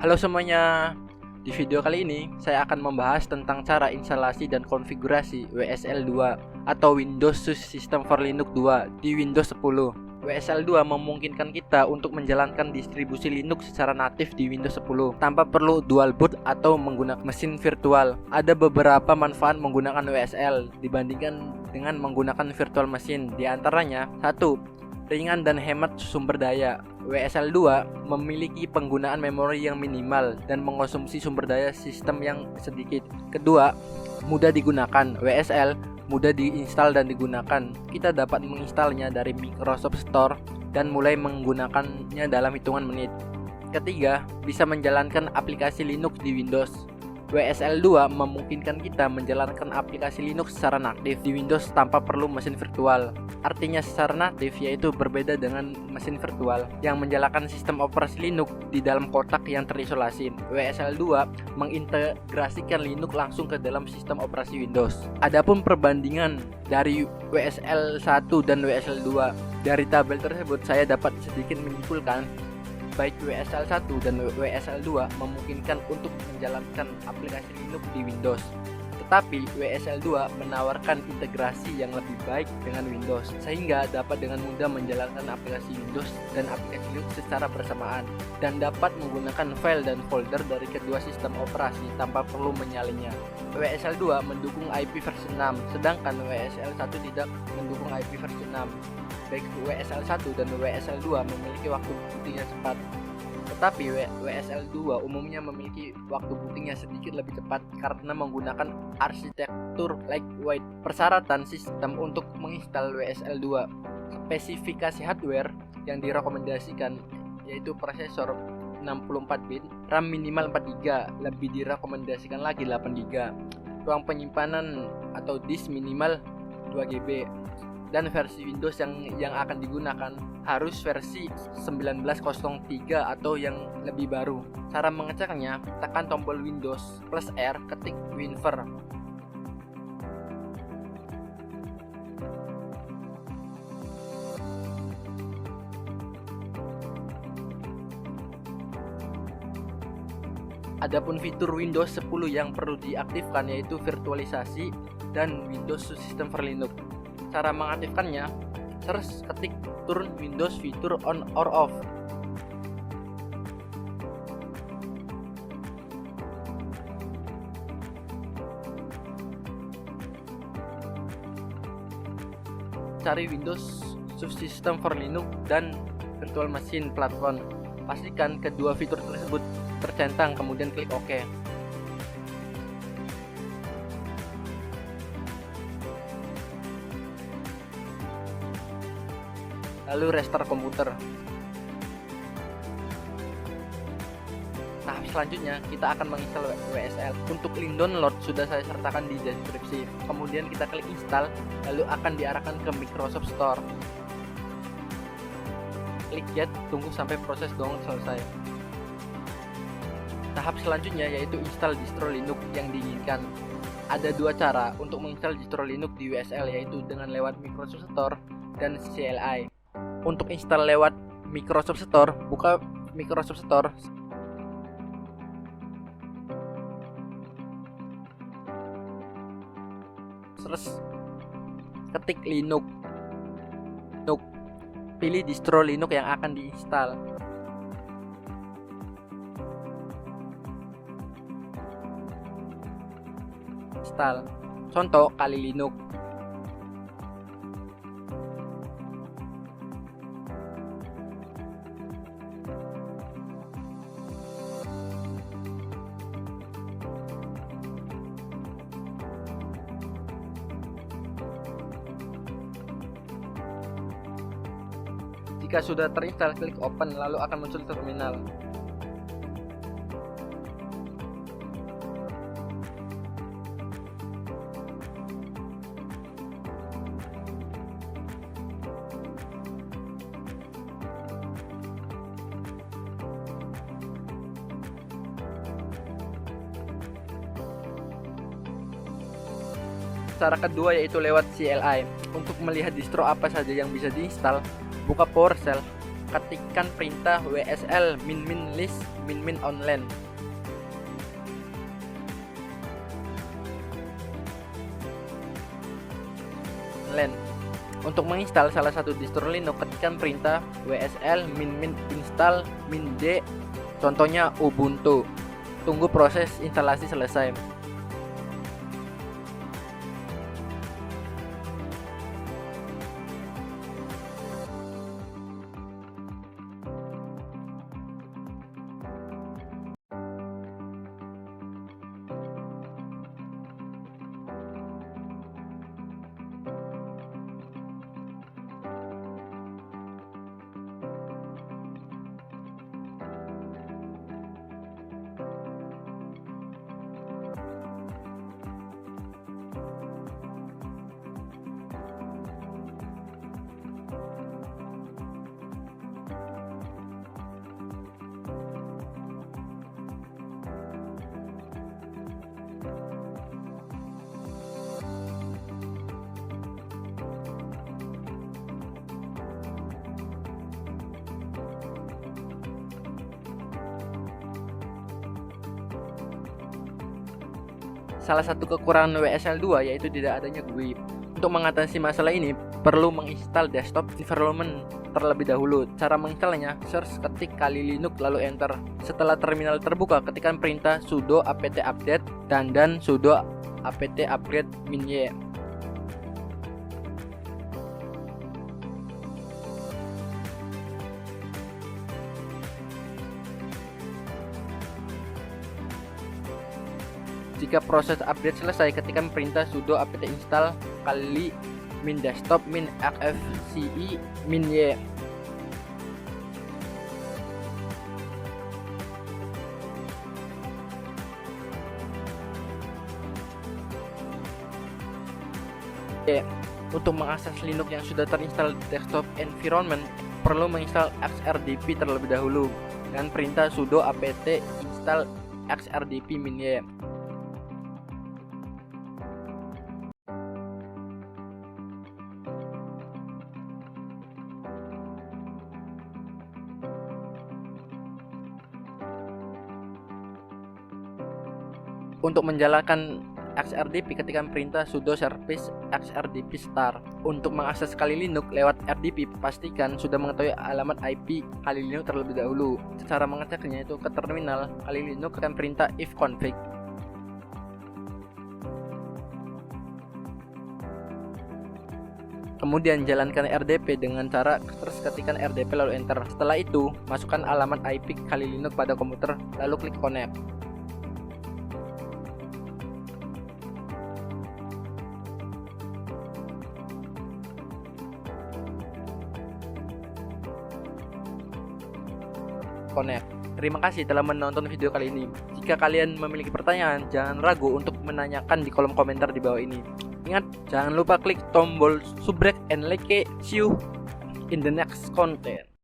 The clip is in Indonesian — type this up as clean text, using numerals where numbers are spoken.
Halo semuanya, di video kali ini saya akan membahas tentang cara instalasi dan konfigurasi WSL 2 atau Windows System for Linux 2 di Windows 10. WSL 2 memungkinkan kita untuk menjalankan distribusi Linux secara natif di Windows 10 tanpa perlu dual boot atau menggunakan mesin virtual. Ada beberapa manfaat menggunakan WSL dibandingkan dengan menggunakan virtual machine. Di antaranya, 1. Ringan dan hemat sumber daya. WSL 2 memiliki penggunaan memori yang minimal dan mengkonsumsi sumber daya sistem yang sedikit. Kedua, mudah digunakan. WSL mudah diinstal dan digunakan. Kita dapat menginstalnya dari Microsoft Store dan mulai menggunakannya dalam hitungan menit. Ketiga, bisa menjalankan aplikasi Linux di Windows. WSL 2 memungkinkan kita menjalankan aplikasi Linux secara natif di Windows tanpa perlu mesin virtual. Artinya secara natif yaitu berbeda dengan mesin virtual yang menjalankan sistem operasi Linux di dalam kotak yang terisolasi. WSL 2 mengintegrasikan Linux langsung ke dalam sistem operasi Windows. Adapun perbandingan dari WSL 1 dan WSL 2, dari tabel tersebut saya dapat sedikit menyimpulkan baik WSL 1 dan WSL 2 memungkinkan untuk menjalankan aplikasi Linux di Windows. Tetapi WSL 2 menawarkan integrasi yang lebih baik dengan Windows sehingga dapat dengan mudah menjalankan aplikasi Windows dan aplikasi Linux secara bersamaan dan dapat menggunakan file dan folder dari kedua sistem operasi tanpa perlu menyalinnya. WSL 2 mendukung IP versi 6, sedangkan WSL 1 tidak mendukung IP versi 6. Baik WSL 1 dan WSL 2 memiliki waktu bootingnya cepat, tetapi WSL 2 umumnya memiliki waktu bootingnya sedikit lebih cepat karena menggunakan arsitektur lightweight. Persyaratan sistem untuk menginstal WSL 2, spesifikasi hardware yang direkomendasikan yaitu prosesor 64 bit, RAM minimal 4 GB, lebih direkomendasikan lagi 8 GB, ruang penyimpanan atau disk minimal 2 GB, dan versi Windows yang akan digunakan harus versi 1903 atau yang lebih baru. Cara mengeceknya, tekan tombol Windows plus R, ketik WinVer. Adapun fitur Windows 10 yang perlu diaktifkan yaitu virtualisasi dan Windows System for Linux. Cara mengaktifkannya, search ketik turn Windows fitur on or off. Cari Windows Subsystem for Linux dan Virtual Machine Platform. Pastikan kedua fitur tersebut tercentang, kemudian klik OK. Lalu restart komputer. Tahap selanjutnya kita akan menginstal WSL. Untuk link download sudah saya sertakan di deskripsi. Kemudian kita klik install, lalu akan diarahkan ke Microsoft Store. Klik get, tunggu sampai proses download selesai. Tahap selanjutnya yaitu install distro Linux yang diinginkan. Ada dua cara untuk menginstal distro Linux di WSL, yaitu dengan lewat Microsoft Store dan CLI. Untuk install lewat Microsoft Store, buka Microsoft Store. Terus ketik Linux. Pilih distro Linux yang akan diinstal. Install. Contoh Kali Linux. Jika sudah terinstall, klik open, lalu akan muncul terminal. Cara kedua yaitu lewat CLI. Untuk melihat distro apa saja yang bisa diinstal, buka PowerShell, ketikkan perintah wsl min list min online. Untuk menginstal salah satu distro Linux, ketikkan perintah wsl min install d, contohnya Ubuntu. Tunggu proses instalasi selesai. Salah satu kekurangan WSL 2 yaitu tidak adanya GUI. Untuk mengatasi masalah ini, perlu menginstal desktop environment terlebih dahulu. Cara menginstalnya, search ketik kali Linux lalu enter. Setelah terminal terbuka, ketikkan perintah sudo apt update dan sudo apt upgrade -y. Jika proses update selesai, ketikkan perintah sudo apt install kali -desktop -xfce -y. Untuk mengakses Linux yang sudah terinstall desktop environment, perlu menginstal xrdp terlebih dahulu dengan perintah sudo apt install xrdp -y. Untuk menjalankan xrdp, ketikkan perintah sudo service xrdp start. Untuk mengakses kali Linux lewat rdp, pastikan sudah mengetahui alamat IP kali Linux terlebih dahulu. Cara mengeceknya itu ke terminal kali Linux, tekan perintah ifconfig. Kemudian jalankan rdp dengan cara terus ketikkan rdp lalu enter. Setelah itu, masukkan alamat IP kali Linux pada komputer lalu klik connect. Terima kasih telah menonton video kali ini. Jika kalian memiliki pertanyaan, jangan ragu untuk menanyakan di kolom komentar di bawah ini. Ingat, jangan lupa klik tombol subscribe and like. See you in the next content.